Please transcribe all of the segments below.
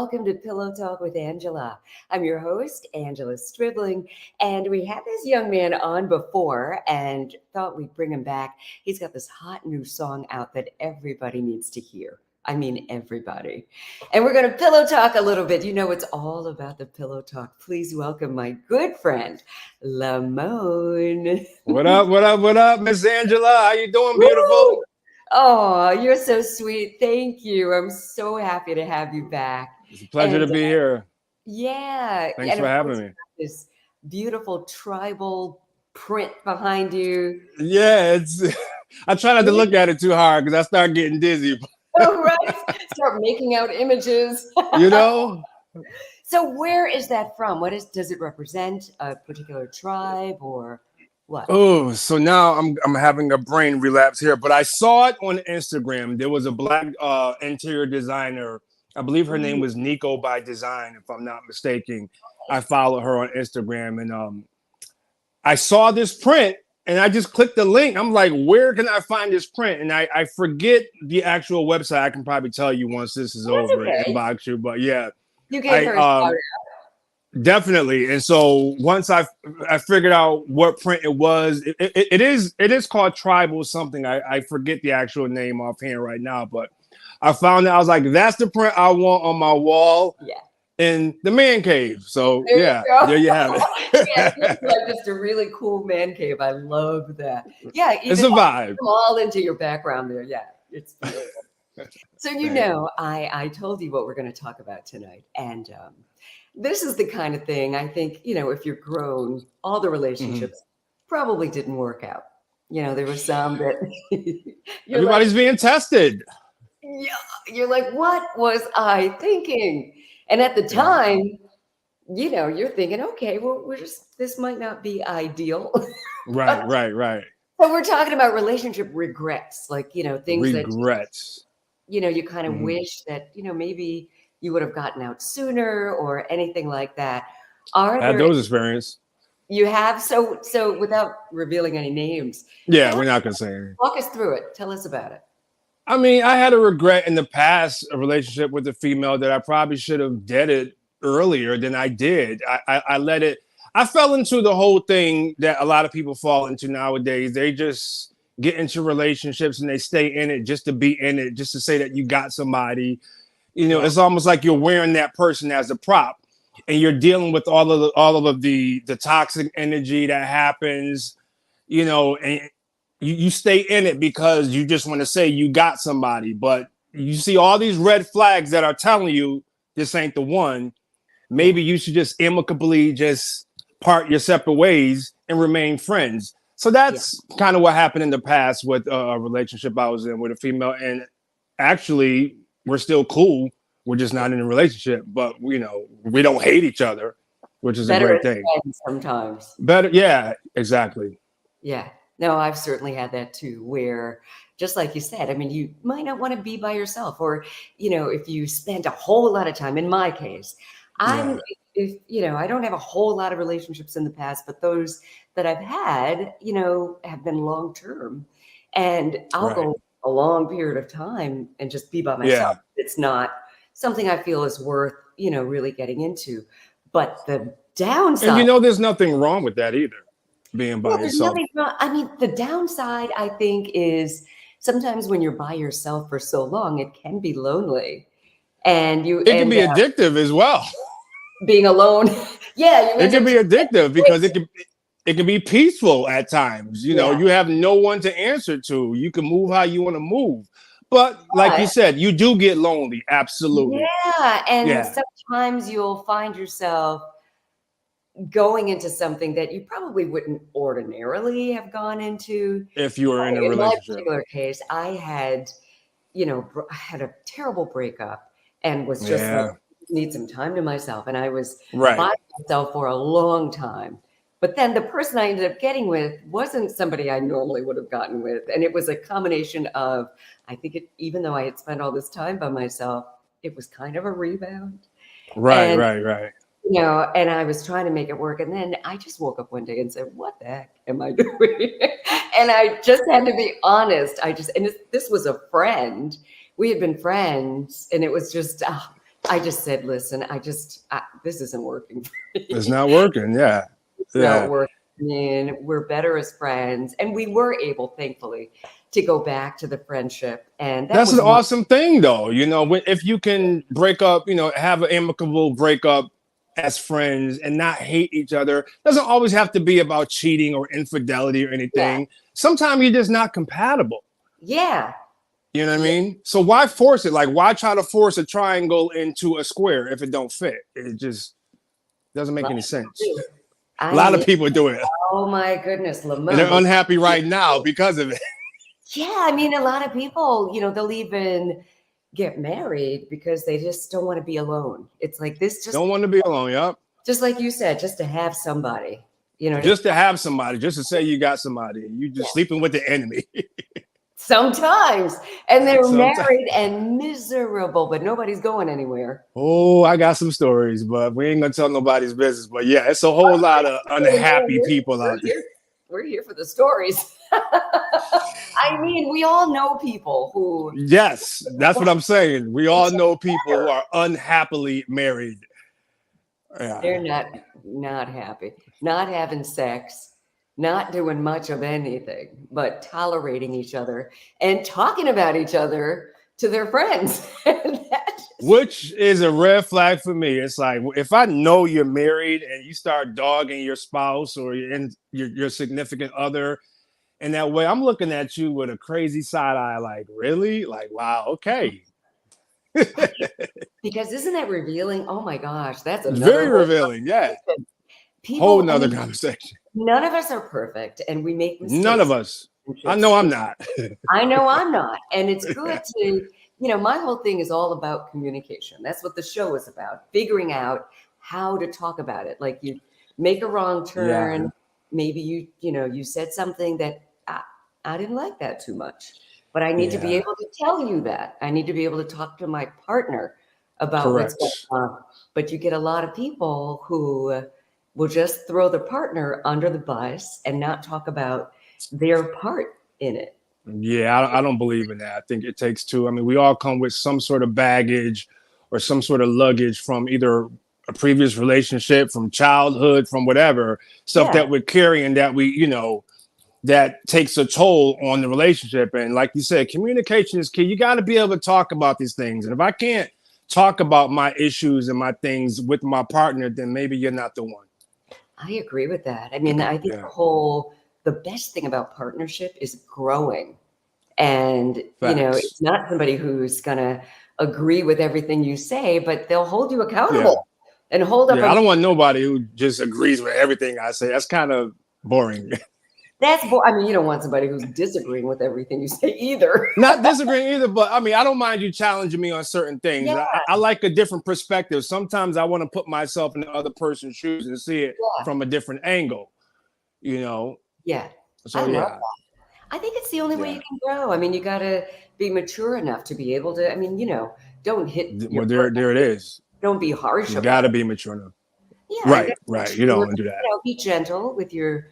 welcome to Pillow Talk with Angela. I'm your host, Angela Stribling, and we had this young man on before and thought we'd bring him back. He's got this hot new song out that everybody needs to hear. I mean, everybody. And we're going to pillow talk a little bit. You know, it's all about the pillow talk. Please welcome my good friend, Lamone. What up, Miss Angela? How you doing, Woo! beautiful? Oh, you're so sweet. Thank you. I'm so happy to have you back. It's a pleasure to And be here. yeah, Thanks and for of having course, me. you got this beautiful tribal print behind you. Yeah, it's. I try not to Yeah. look at it too hard because I start getting dizzy. Oh, right. Start making out images. You know. So where is that from? Does it represent a particular tribe or what? Oh, so now I'm having a brain relapse here, but I saw it on Instagram. There was a black interior designer. I believe her name Mm, was Nico by Design, if I'm not mistaken. I follow her on Instagram, and I saw this print and I just clicked the link. I'm like, where can I find this print? And I forget the actual website. I can probably tell you once this is That's over and okay. inbox you. But yeah, You gave I her a shout. definitely. And so once I figured out what print it was, it is called Tribal something. I forget the actual name offhand right now, but I found it. I was like, that's the print I want on my wall Yeah. in the man cave. So There you yeah, go. there you have Yeah, this is it. like just a really cool man cave. I love that. Yeah, It's even a vibe. all into your background there. Yeah, it's beautiful. So Thank you. I told you what we're going to talk about tonight, and this is the kind of thing I think if you're grown, all the Mhm. relationships probably didn't work out. There were some that you're like, Everybody's being tested. yeah, you're like, what was I thinking? And at the Yeah. time, you're thinking, okay, well, this might not be ideal. Right, right, right. But we're talking about relationship regrets, like, things that Regrets. you kind of Mhm. wish that, maybe you would have gotten out sooner or anything like that. Are I had there those experience. you have so without revealing any names, Yeah, tell we're not gonna say anything. walk us through it. Tell us about it. I mean, I had a regret in the past, a relationship with a female that I probably should have deaded earlier than I did. I let it. I fell into the whole thing that a lot of people fall into nowadays. They just get into relationships and they stay in it just to be in it, just to say that you got somebody. Yeah. It's almost like you're wearing that person as a prop, and you're dealing with all of the toxic energy that happens. And you stay in it because you just want to say you got somebody, but you see all these red flags that are telling you this ain't the one. Yeah. Maybe you should just amicably just part your separate ways and remain friends. So Yeah. that's kind of what happened in the past with a relationship I was in with a female, and actually we're still cool. We're just Yeah. not in a relationship, but we don't hate each other, which is a Better great as thing. friends sometimes. Better, yeah, exactly. Yeah. No, I've certainly had that too, where just like you said, I mean, you might not want to be by yourself, or, if you spend a whole lot of time, in my case, I'm, Yeah, if, I don't have a whole lot of relationships in the past, but those that I've had, have been long term. And I'll right. go a long period of time and just be by myself. Yeah. It's not something I feel is worth, really getting into. But the And downside, there's nothing wrong with that either, being yeah, by there's yourself. nothing wrong. I mean, the downside, I think, is sometimes when you're by yourself for so long, it can be lonely, and you It can end be up addictive as well. being alone. Yeah, you It end up can be just like, addictive because wait. it can be peaceful at times. Yeah, You have no one to answer to. You can move how you want to move. But like you but said, you do get lonely. Absolutely. yeah, and Yeah. sometimes you'll find yourself going into something that you probably wouldn't ordinarily have gone into. If you are in a In my relationship. particular case, I had, I had a terrible breakup and was just like, Yeah. need some time to myself. And I was Right. by myself for a long time. But then the person I ended up getting with wasn't somebody I normally would have gotten with. And it was a combination of, I think even though I had spent all this time by myself, it was kind of a rebound. Right. And Right. Right. and I was trying to make it work. And then I just woke up one day and said, what the heck am I doing? And I just had to be honest. And this was a friend. We had been friends, and it was just I just said, listen, this isn't working for me. It's not working. Yeah. It's not Yeah. working. I mean, we're better as friends. And we were able, thankfully, to go back to the friendship. And that That's an was one. awesome thing, though. If you can break up, have an amicable breakup as friends and not hate each other, doesn't always have to be about cheating or infidelity or Yeah. anything. Sometimes you're just not compatible. Yeah. You know what I Yeah. mean? So why force it? Like, why try to force a triangle into a square if it don't fit? It just doesn't make any sense. A I lot of mean, people do it, oh my goodness, and they're Lamone. unhappy right now because of it. Yeah, I mean, a lot of people, they'll even get married because they just don't want to be alone. It's like this, Don't want to be alone. Yep. just like you said, just to have somebody, Just to have somebody, just to say you got somebody, and you just sleeping with the enemy. sometimes. And they're Sometimes. married and miserable, but nobody's going anywhere. Oh, I got some stories, but we ain't gonna tell nobody's business. But yeah, it's a whole lot of unhappy people out there. We're here for the stories. I mean, we all know people who. Yes, that's what I'm saying. We all know people who are unhappily married. Yeah. They're not happy, not having sex, not doing much of anything, but tolerating each other and talking about each other to their friends. Which is a red flag for me. It's like, if I know you're married and you start dogging your spouse or your significant other in that way, I'm looking at you with a crazy side eye. Like, really? Like, wow, okay. Because isn't that revealing? Oh my gosh, that's It's another very revealing. Yeah. Whole people. nother conversation. None of us are perfect, and we make mistakes. None of us. I know I'm not. I know I'm not, and it's good to. My whole thing is all about communication. That's what the show is about, figuring out how to talk about it. Like, you make a wrong turn, Yeah. maybe you said something that I didn't like that too much, but I need to be able to tell you that. I need to be able to talk to my partner about what's going on. But you get a lot of people who will just throw the partner under the bus and not talk about their part in it. Yeah, I don't believe in that. I think it takes two. I mean, we all come with some sort of baggage or some sort of luggage from either a previous relationship, from childhood, from whatever stuff that we're carrying that that takes a toll on the relationship. And like you said, communication is key. You got to be able to talk about these things. And if I can't talk about my issues and my things with my partner, then maybe you're not the one. I agree with that. I mean, I think the best thing about partnership is growing. And, it's not somebody who's going to agree with everything you say, but they'll hold you accountable and hold up. I don't want nobody who just agrees with everything I say. That's kind of boring. I mean, you don't want somebody who's disagreeing with everything you say either. Not disagreeing either, but I mean, I don't mind you challenging me on certain things. Yeah. I like a different perspective. Sometimes I want to put myself in the other person's shoes and see it from a different angle, Yeah. So, I love that. I think it's the only way you can grow. I mean, you got to be mature enough to be able to, I mean, don't hit. Well, there it is. Don't be harsh. You got to be mature enough. Yeah. Right. You don't want to do that. Be gentle with your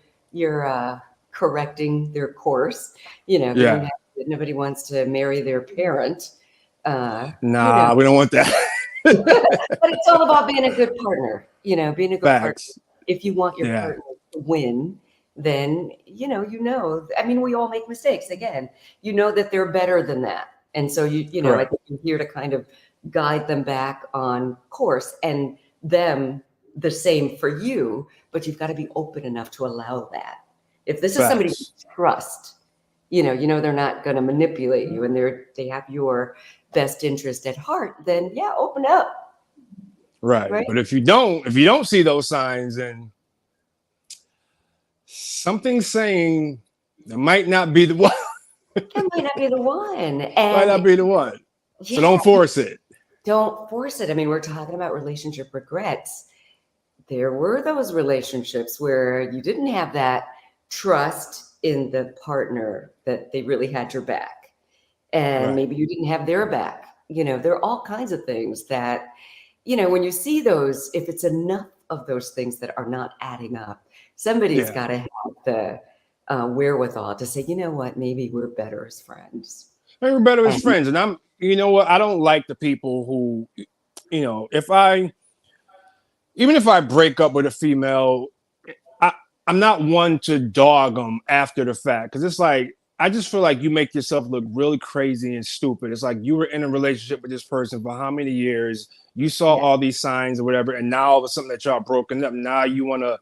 correcting their course. Nobody wants to marry their parent. Nah, we don't want that. But it's all about being a good partner. Being a good partner. If you want your partner to win, then I mean, we all make mistakes. Again, that they're better than that, and so I think you're here to kind of guide them back on course, and them the same for you. But you've got to be open enough to allow that. If this is somebody you trust, they're not going to manipulate you, and they have your best interest at heart, then open up. Right. But if you don't see those signs, then something's saying it might not be the one. It might not be the one. And might not be the one. So don't force it. Don't force it. I mean, we're talking about relationship regrets. There were those relationships where you didn't have that trust in the partner that they really had your back. And maybe you didn't have their back. There are all kinds of things that, when you see those, if it's enough of those things that are not adding up, somebody's got to have the wherewithal to say, you know what, maybe we're better as friends. Maybe we're better as friends. And I don't like the people who even if I break up with a female, I'm not one to dog them after the fact, because it's like I just feel like you make yourself look really crazy and stupid. It's like you were in a relationship with this person for how many years? You saw all these signs or whatever, and now all of a sudden that y'all broken up. Now you want to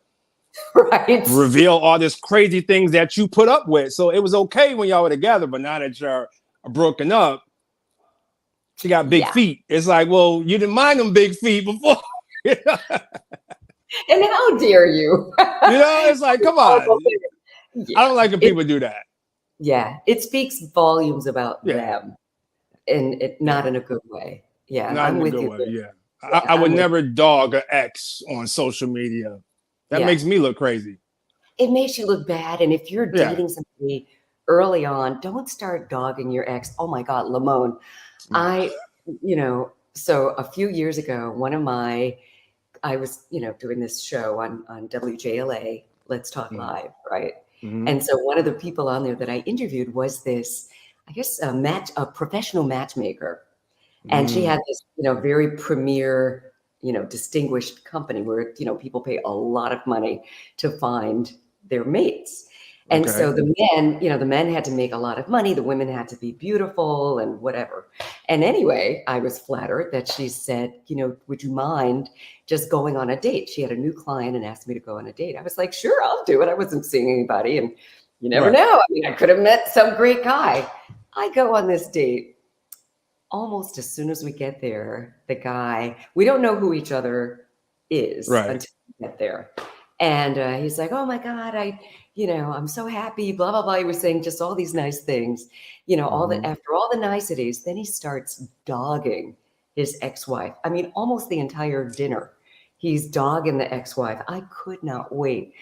reveal all this crazy things that you put up with. So it was okay when y'all were together, but now that y'all are broken up, she got big feet. It's like, well, you didn't mind them big feet before. And how dare you? It's like, come on. I don't like when people do that. Yeah, it speaks volumes about them, and not in a good way. Yeah, not I'm in a with good you. way. Yeah, I would never dog an ex on social media. That makes me look crazy. It makes you look bad, and if you're dating somebody early on, don't start dogging your ex. Oh my God, Lamone. So a few years ago, I was, doing this show on WJLA, Let's Talk Live, right? Mm-hmm. And so one of the people on there that I interviewed was this, I guess, a professional matchmaker. And she had this, very premier, distinguished company where, people pay a lot of money to find their mates. And so the men had to make a lot of money. The women had to be beautiful and whatever. And anyway, I was flattered that she said, would you mind just going on a date? She had a new client and asked me to go on a date. I was like, sure, I'll do it. I wasn't seeing anybody. And you never know. I mean, I could have met some great guy. I go on this date. Almost as soon as we get there, the guy, we don't know who each other is until we get there. And he's like, oh my God, I'm so happy, blah, blah, blah. He was saying just all these nice things, after all the niceties, then he starts dogging his ex-wife. I mean, almost the entire dinner. He's dogging the ex-wife. I could not wait.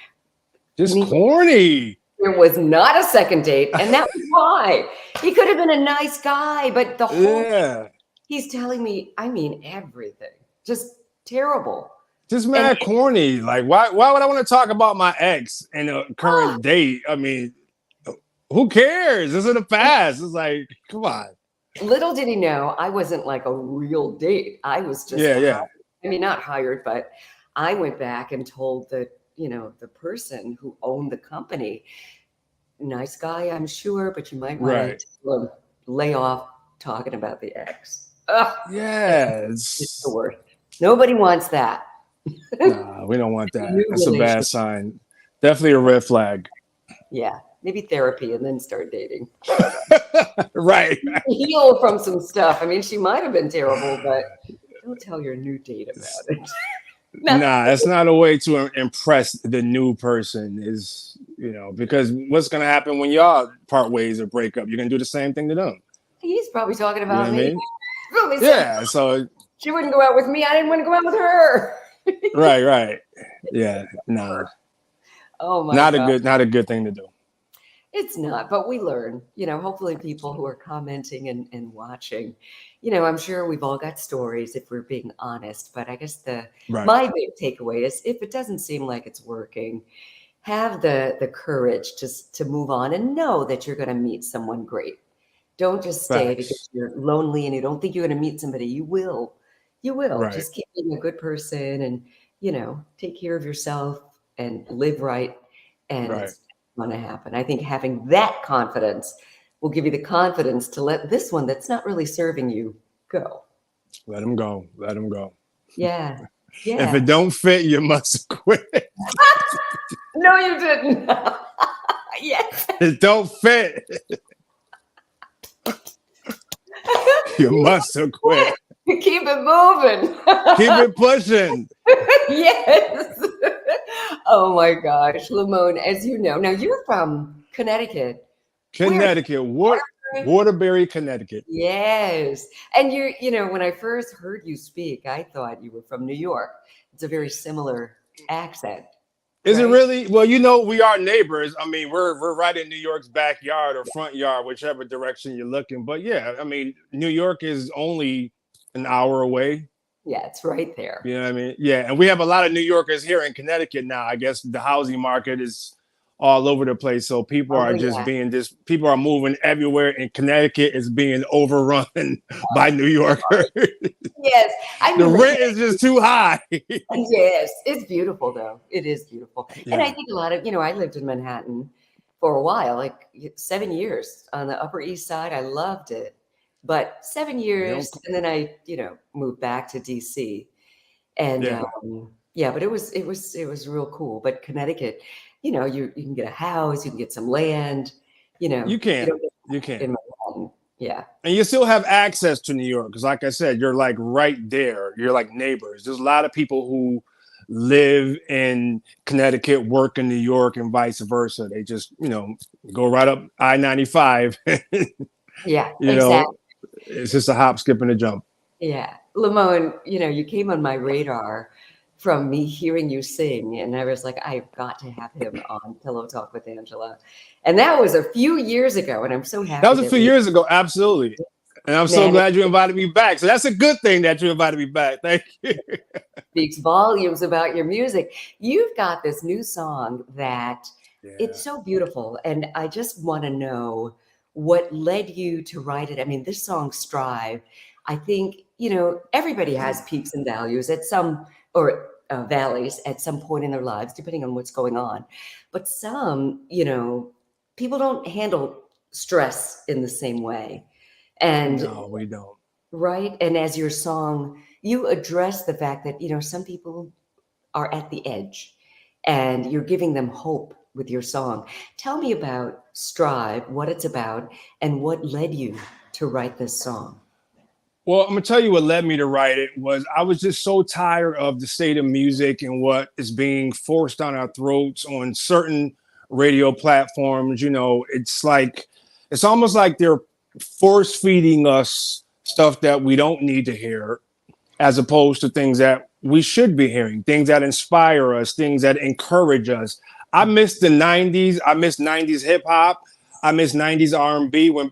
Just corny. There was not a second date, and that was why. He could have been a nice guy, but the whole he's telling me, I mean, everything. Just terrible. Just mad corny. Like, why would I want to talk about my ex in a current date? I mean, who cares? It's in the past. It's like, come on. Little did he know I wasn't like a real date. I was just hired. I mean, not hired, but I went back and told the person who owned the company, nice guy, I'm sure, but you might want to lay off talking about the ex. It's the worst. Nobody wants that. Nah, we don't want that. That's a bad sign. Definitely a red flag. Yeah, maybe therapy and then start dating. Right. Heal from some stuff. I mean, she might have been terrible, but don't tell your new date about it. Nah, that's not a way to impress the new person, is, because what's going to happen when y'all part ways or break up? You're going to do the same thing to them. He's probably talking about me. I mean? So she wouldn't go out with me. I didn't want to go out with her. Right. Yeah, no. Oh my God. Not a good thing to do. It's not, but we learn, hopefully people who are commenting and watching, I'm sure we've all got stories if we're being honest, but I guess my big takeaway is if it doesn't seem like it's working, have the courage to move on and know that you're going to meet someone great. Don't just stay because you're lonely and you don't think you're going to meet somebody. You will. Just keep being a good person and, take care of yourself and live right. And it's going to happen. I think having that confidence will give you the confidence to let this one that's not really serving you go. Let him go. Yeah. If it don't fit, you must quit. No, you didn't. Yes. It don't fit. You must have quit. Keep it moving. Keep it pushing. Yes. Oh my gosh, Lamone, as you know, now you're from Connecticut. Waterbury, Connecticut. Yes. And when I first heard you speak, I thought you were from New York. It's a very similar accent. Is it really? Well, we are neighbors. I mean, we're right in New York's backyard or front yard, whichever direction you're looking. But yeah, I mean, New York is only an hour away. Yeah, it's right there. You know what I mean? Yeah, and we have a lot of New Yorkers here in Connecticut now. I guess the housing market is all over the place. So people Oh are just yeah. being just people are moving everywhere, and Connecticut is being overrun by New Yorkers. Yes. I The mean, rent is just too high. yes, it's beautiful though. It is beautiful. And I Yeah. think a lot of, I lived in Manhattan for a while, like 7 years on the Upper East Side. I loved it. But seven You know, years, and then I, moved back to DC. And yeah, yeah, but it was real cool. But Connecticut, you can get a house, you can get some land, you you can. don't get You that in can. Manhattan. Yeah. And you still have access to New York because, like I said, you're like right there. You're like neighbors. There's a lot of people who live in Connecticut, work in New York, and vice versa. They just, go right up I-95. Yeah, you know, exactly. it's just a hop, skip, and a jump. Yeah. Lamone, you came on my radar from me hearing you sing, and I was like, I've got to have him on Pillow Talk with Angela. And that was a few years ago, and I'm so That happy was a that few years ago, absolutely. And I'm so man, it glad you invited me back. So that's a good thing that you invited me back. Thank you. speaks volumes about your music. You've got this new song that it's Yeah. so beautiful, and I just want to know what led you to write it. I mean, this song Strive, I think, everybody has peaks and values at some or valleys at some point in their lives, depending on what's going on. But some, people don't handle stress in the same way. And No, we don't. right. And as your song, you address the fact that, some people are at the edge and you're giving them hope with your song. Tell me about Strive, what it's about, and what led you to write this song. Well, I'm gonna tell you what led me to write it was I was just so tired of the state of music and what is being forced down our throats on certain radio platforms. It's almost like they're force feeding us stuff that we don't need to hear, as opposed to things that we should be hearing, things that inspire us, things that encourage us. I miss the 90s. I miss 90s hip hop. I miss 90s R&B when,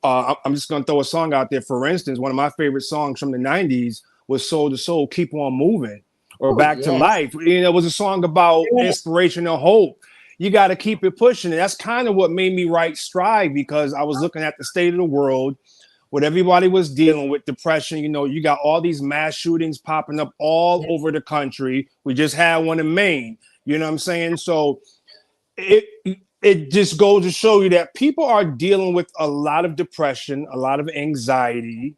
I'm just going to throw a song out there. For instance, one of my favorite songs from the 90s was Soul to Soul, Keep On Moving, or Oh, Back to yes. Life. It was a song about inspiration and hope. You got to keep it pushing. And that's kind of what made me write Strive, because I was looking at the state of the world, what everybody was dealing with, depression. You got all these mass shootings popping up all over the country. We just had one in Maine. You know what I'm saying? So it just goes to show you that people are dealing with a lot of depression, a lot of anxiety,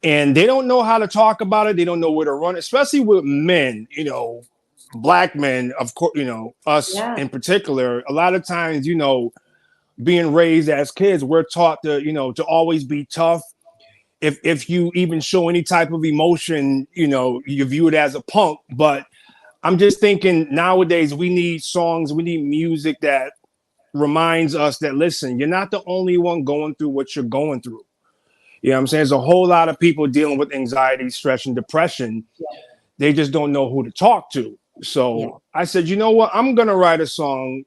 and they don't know how to talk about it. They don't know where to run, especially with men, black men, of course, us Yeah. in particular. A lot of times, being raised as kids, we're taught to always be tough. If you even show any type of emotion, you view it as a punk. But I'm just thinking nowadays we need songs, we need music that reminds us that, listen, you're not the only one going through what you're going through. You know what I'm saying? There's a whole lot of people dealing with anxiety, stress, and depression. They just don't know who to talk to. Yeah. So I said, you know what? I'm going to write a song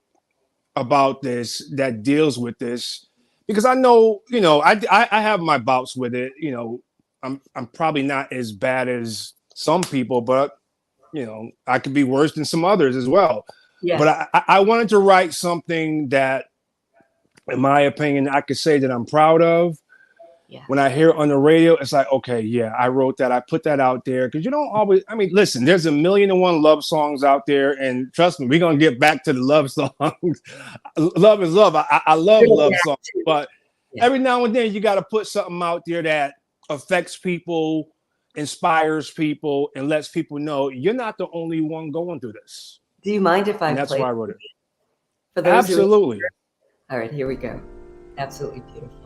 about this that deals with this, because I know, I have my bouts with it. I'm probably not as bad as some people, but I could be worse than some others as well. But Yes. I wanted to write something that, in my opinion, I could say that I'm proud of. Yeah. When I hear it on the radio, it's like, okay, yeah, I wrote that. I put that out there, because you don't always. I mean, listen, there's 1,000,001 love songs out there, and trust me, we're gonna get back to the love songs. Love is love. I love love songs, but Yeah. every now and then you got to put something out there that affects people, inspires people, and lets people know you're not the only one going through this. Do you mind if I And that's play why I wrote it. for those who? Absolutely. All right, here we go. Absolutely beautiful.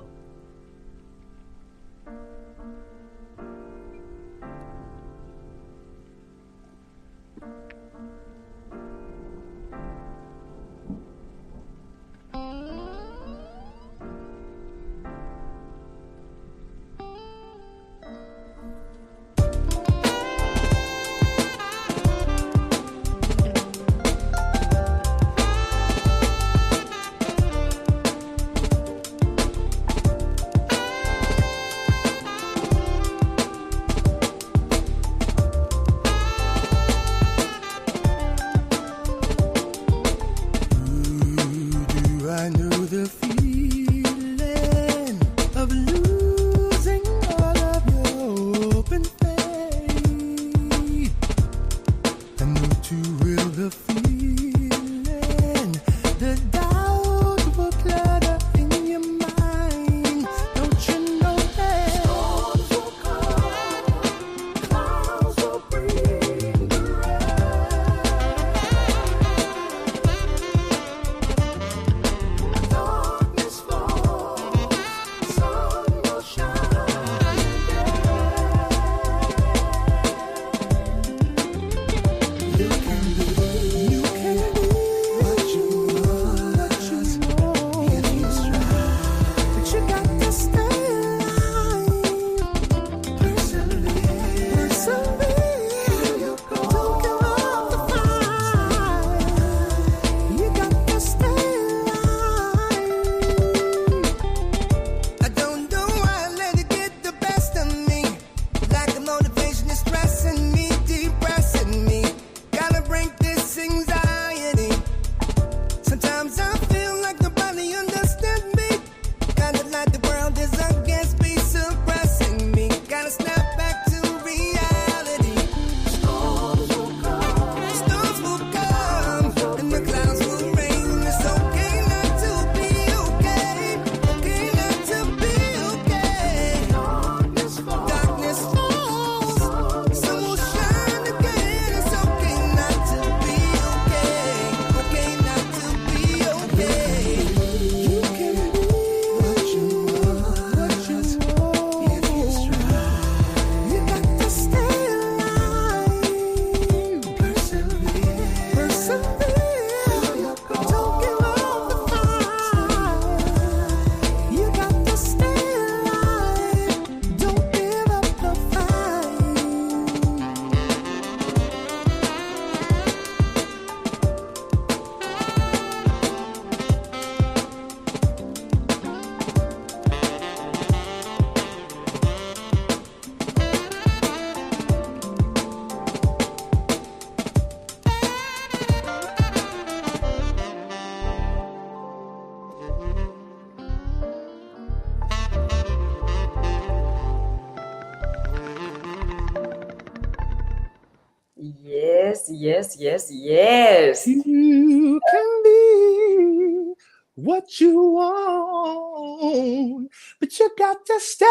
yes, yes, yes. You can be what you want, but you got to stay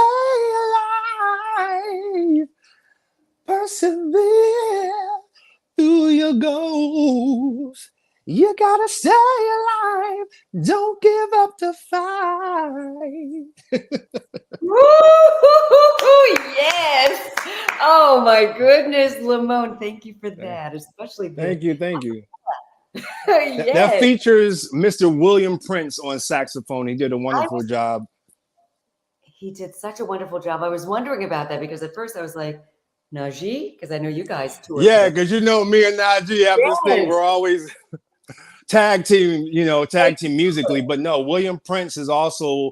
alive. Persevere through your goals. You gotta stay alive. Don't give up the fight. Woo! Yes. Oh my goodness, Lamone, thank you for that, especially the Thank you, thank you. That yes. features Mr. William Prince on saxophone. He did a I wonderful was job. He did such a wonderful job. I was wondering about that because at first I was like, Najee, because I know you guys toured Yeah, together. because you know me and Najee have this thing. Yes. We're always tag team, tag team musically. But no, William Prince is also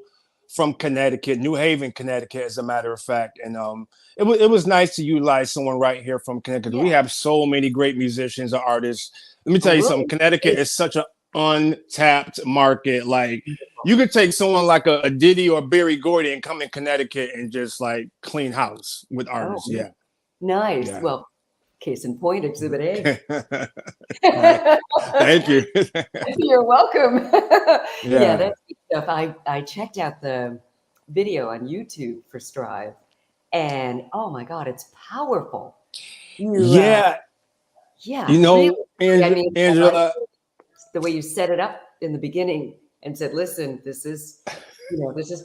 from Connecticut, New Haven, Connecticut, as a matter of fact. And it was nice to utilize someone right here from Connecticut. Yeah. We have so many great musicians and artists. Let me tell you something. William Connecticut is is such an untapped market. Like you could take someone like a Diddy or Barry Gordy and come in Connecticut and just like clean house with oh, artists. Yeah, nice. yeah. Well, case in point, Exhibit A. Right. Thank you. You're welcome. Yeah, Yeah. that's good stuff. I checked out the video on YouTube for Strive, and oh my God, it's powerful. You, Yeah. yeah, really. I mean, I like Angela, the way you set it up in the beginning and said, "Listen, this is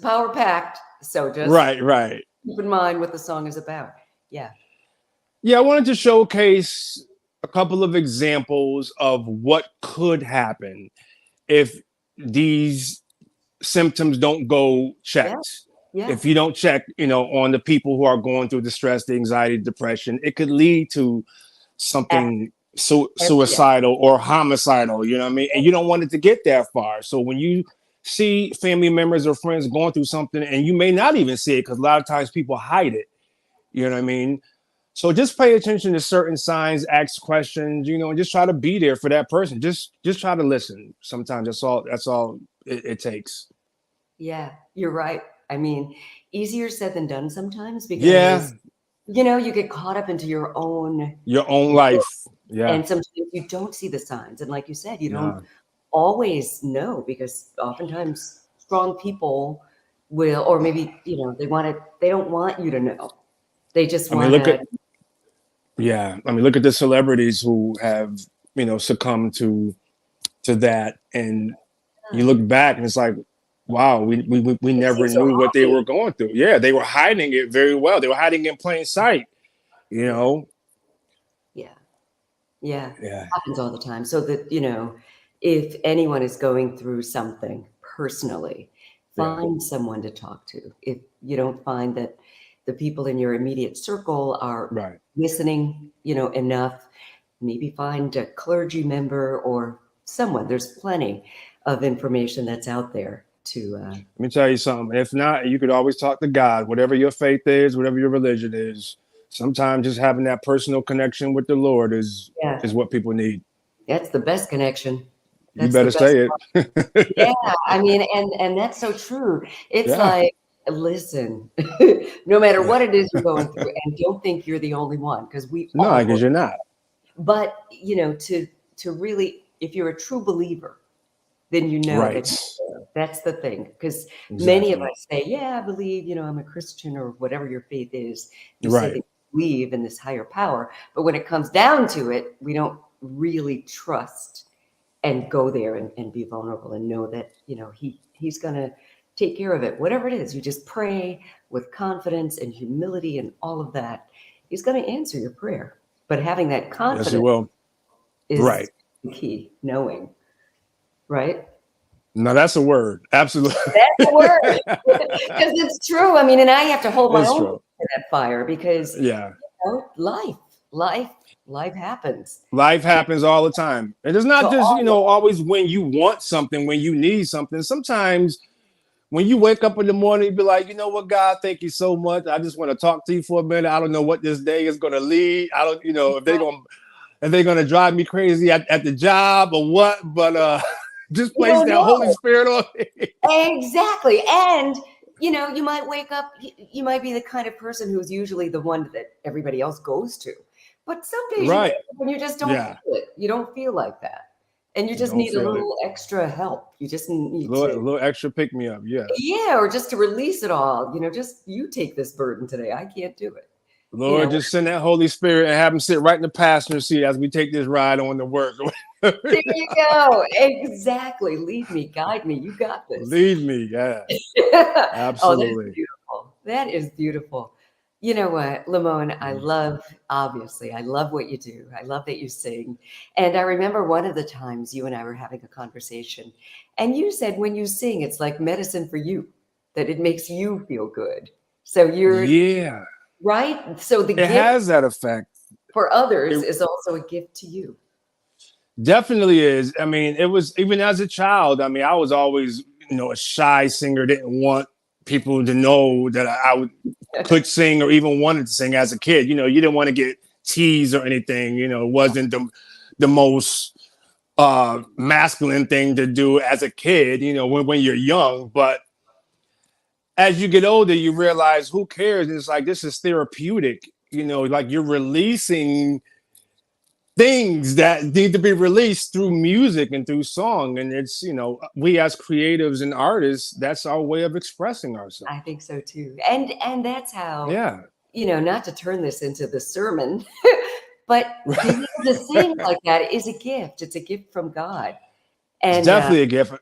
power packed. So just right. keep in mind what the song is about." Yeah, Yeah, I wanted to showcase a couple of examples of what could happen if these symptoms don't go yeah, checked. yeah. If you don't check, on the people who are going through the stress, the anxiety, depression, it could lead to something Yeah, suicidal or homicidal, you know what I mean? And you don't want it to get that far. So when you see family members or friends going through something, and you may not even see it because a lot of times people hide it, you know what I mean? So just pay attention to certain signs, ask questions, and just try to be there for that person. Just try to listen. Sometimes that's all it takes. yeah. You're right. I mean, easier said than done sometimes Yeah, because you get caught up into your own your own world, life. Yeah. and sometimes you don't see the signs. And like you said, you don't No. always know because oftentimes strong people will, or maybe they don't want you to know. They just I mean, want look to. at yeah. I mean, look at the celebrities who have succumbed to that, and you look back and it's like, wow, we They seem never so knew what they happy. were going through. Yeah, they were hiding it very well. They were hiding in plain sight. You Yeah, know. yeah, yeah. Yeah. Happens all the time. So that if anyone is going through something personally, Yeah. find someone to talk to. If you don't find that the people in your immediate circle are Right. listening, enough, maybe find a clergy member or someone. There's plenty of information that's out there to. Let me tell you something. If not, you could always talk to God, whatever your faith is, whatever your religion is. Sometimes just having that personal connection with the Lord is Yeah, is what people need. that's the best connection. You That's the better best. say Yeah, it. I mean, and that's so true. It's Yeah. like, listen, no matter what it is you're going through, and don't think you're the only one, because we No, all because go. you're not. But to really, if you're a true believer, then you know that Right. he's there. That's the thing, because many of Exactly. us say, "Yeah, I believe, I'm a Christian," or whatever your faith is. You say that Right. you believe in this higher power, but when it comes down to it, we don't really trust and go there and be vulnerable and know that he's going to take care of it, whatever it is. You just pray with confidence and humility and all of that. He's going to answer your prayer, but having that Yes, you confidence will. is Right. the key. Knowing, right? No, that's a word. Absolutely. That's the word. Because it's true. I mean, and I have to hold my It's own true. to that fire because Yeah. life life life happens. Life happens all the time. And it's not So just, all always when you want something, when you need something. Sometimes when you wake up in the morning, you be like, you know what, God, thank you so much. I just want to talk to you for a minute. I don't know what this day is going to lead. I don't, if they're gonna drive me crazy at the job or what, but just you place don't that Holy know. Spirit on me. Exactly. And you might wake up, you might be the kind of person who's usually the one that everybody else goes to. But some days you Right. wake up and you just don't Yeah. feel it. You don't feel like that. And you You just don't need a feel it. little extra help. You just need A to, little extra pick me up. Yeah. yeah, or just to release it all. Just you take this burden today. I can't do it. You Lord, know, just send that Holy Spirit and have him sit right in the passenger seat as we take this ride on to work. there you go. Exactly. Lead me, guide me. You got this. Lead me. Yeah. Oh, that's Absolutely. beautiful. That is beautiful. You know what, Lamone, obviously, I love what you do. I love that you sing. And I remember one of the times you and I were having a conversation, and you said when you sing, it's like medicine for you, that it makes you feel good. So you're Yeah. right. So the It gift has that effect. for others It is also a gift to you. definitely is. I mean, it was even as a child. I mean, I was always, a shy singer, didn't want people to know that could sing or even wanted to sing as a kid. You didn't want to get teased or anything. It wasn't the most masculine thing to do as a kid, when you're young. But as you get older, you realize who cares? And it's like this is therapeutic, like you're releasing things that need to be released through music and through song. And it's, we as creatives and artists, that's our way of expressing ourselves. I think so too. And that's how, Yeah. not to turn this into the sermon, but being able to sing like that is a gift. It's a gift from God. It's And definitely a gift.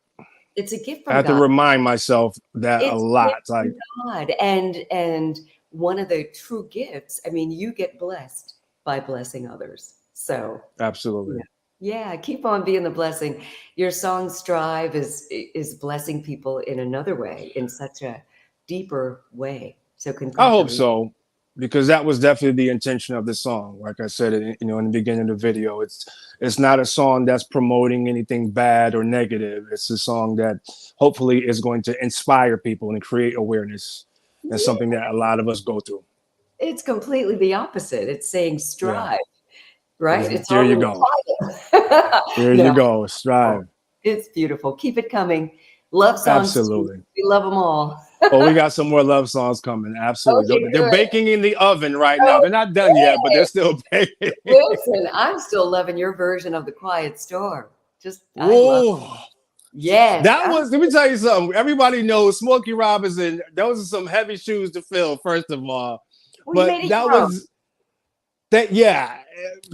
it's a gift I from have to God. remind myself that a It's a gift lot. Like, from God. And one of the true gifts, I mean, you get blessed by blessing others. So absolutely. yeah, yeah, keep on being the blessing. Your song Strive is blessing people in another way, in such a deeper way. So I hope congratulations. so, because that was definitely the intention of the song. Like I said, in the beginning of the video, it's not a song that's promoting anything bad or negative. It's a song that hopefully is going to inspire people and create awareness. And Yeah, something that a lot of us go through. it's completely the opposite. It's saying Yeah. strive, right? It's There all you in go. the title. There you No, go. oh, Strive. it's beautiful. Keep it coming. Love songs too. Absolutely. We love them all. Oh, we got some more love songs coming. Okay, Absolutely. They're good. baking in the oven right now. They're not done yet, but Okay. they're still baking. Listen, I'm still loving your version of The Quiet Storm. I love it. Oh, Yes. let me tell you something. Everybody knows Smokey Robinson. Those are some heavy shoes to fill, first of all. Well, you But made it that your own. was that, yeah.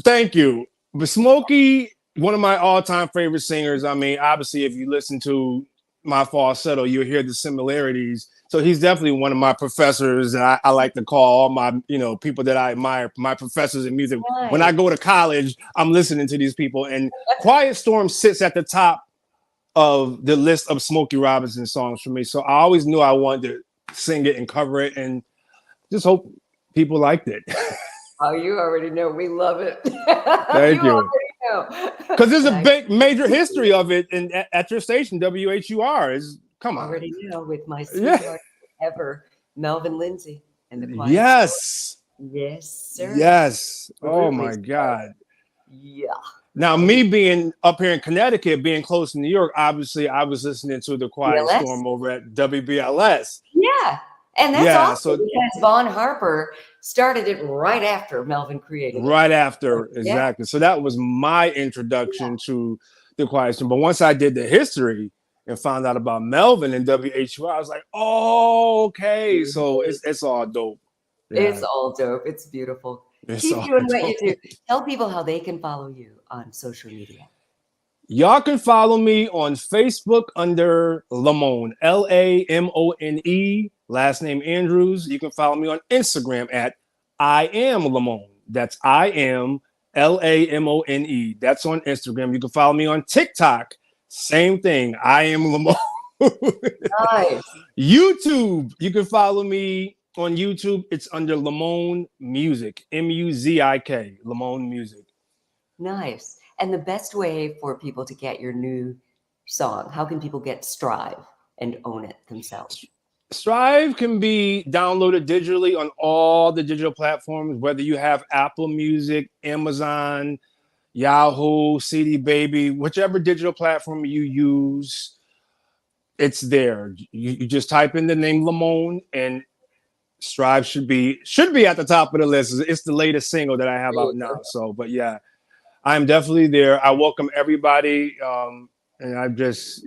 Thank you. But Smokey, one of my all-time favorite singers. I mean, obviously, if you listen to my falsetto, you'll hear the similarities. So he's definitely one of my professors, and I like to call all my, people that I admire, my professors in music. When I Nice. go to college, I'm listening to these people, and Quiet Storm sits at the top of the list of Smokey Robinson songs for me. So I always knew I wanted to sing it and cover it, and just hope people liked it. Oh, you already know we love it. Thank You you. already know. Because there's And a I big major history of it at your station, WHUR. Come on. already know with my Yeah. sweetheart ever, Melvin Lindsay and The Quiet Storm. Yes. Yes, sir. Yes. Oh Absolutely. my God. Yeah. Now, And me being up here in Connecticut, being close to New York, obviously I was listening to the Quiet BLS. Storm over at WBLS. Yeah. And that's Yeah. awesome So because Vaughn Harper started it right after Melvin created it. right after, Yeah. exactly. So that was my introduction to the Quiet Storm. But once I did the history and found out about Melvin and WHUR, I was like, oh, okay. So it's all dope. It's Yeah, all dope. It's beautiful. it's Keep all doing what you do. dope. Tell people how they can follow you on social media. Y'all can follow me on Facebook under Lamone, Lamone, last name Andrews. You can follow me on Instagram at I am Lamone. That's I am Lamone. That's on Instagram. You can follow me on TikTok. Same thing. I am Lamone. Nice. YouTube. You can follow me on YouTube. It's under Lamone Music. Muzik. Lamone Music. Nice. And the best way for people to get your new song, how can people get Strive and own it themselves? Strive can be downloaded digitally on all the digital platforms, whether you have Apple Music, Amazon, Yahoo, CD Baby, whichever digital platform you use, it's there. You just type in the name Lamone and Strive should be at the top of the list. It's the latest single that I have out now. So, but yeah, I'm definitely there. I welcome everybody. And I just,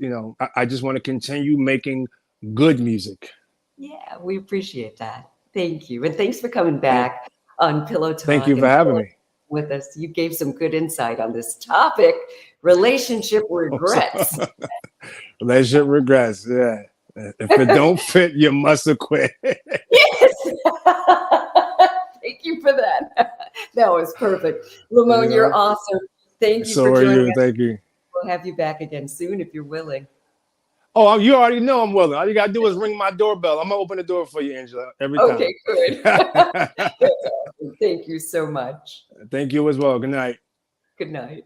I just want to continue making good music. Yeah, we appreciate that. Thank you. And thanks for coming back on Pillow Thank Talk you for and having me. with us. You gave some good insight on this topic, relationship regrets. Relationship regrets. Yeah. If it don't fit, you must have quit. Yes. Thank you for that. That was perfect. Lamone, you're awesome. Thank you So for are joining you. us. Thank you. We'll have you back again soon if you're willing. Oh, you already know I'm willing. All you got to do is ring my doorbell. I'm going to open the door for you, Angela, every time. Okay, good. That's awesome. Thank you so much. Thank you as well. Good night. Good night.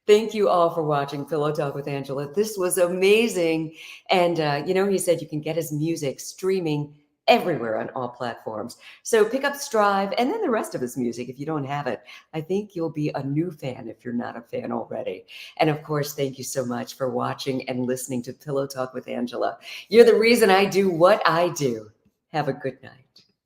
Thank you all for watching Pillow Talk with Angela. This was amazing. And, he said you can get his music streaming everywhere on all platforms. So pick up Strive and then the rest of his music if you don't have it. I think you'll be a new fan if you're not a fan already. And of course, thank you so much for watching and listening to Pillow Talk with Angela. You're the reason I do what I do. Have a good night.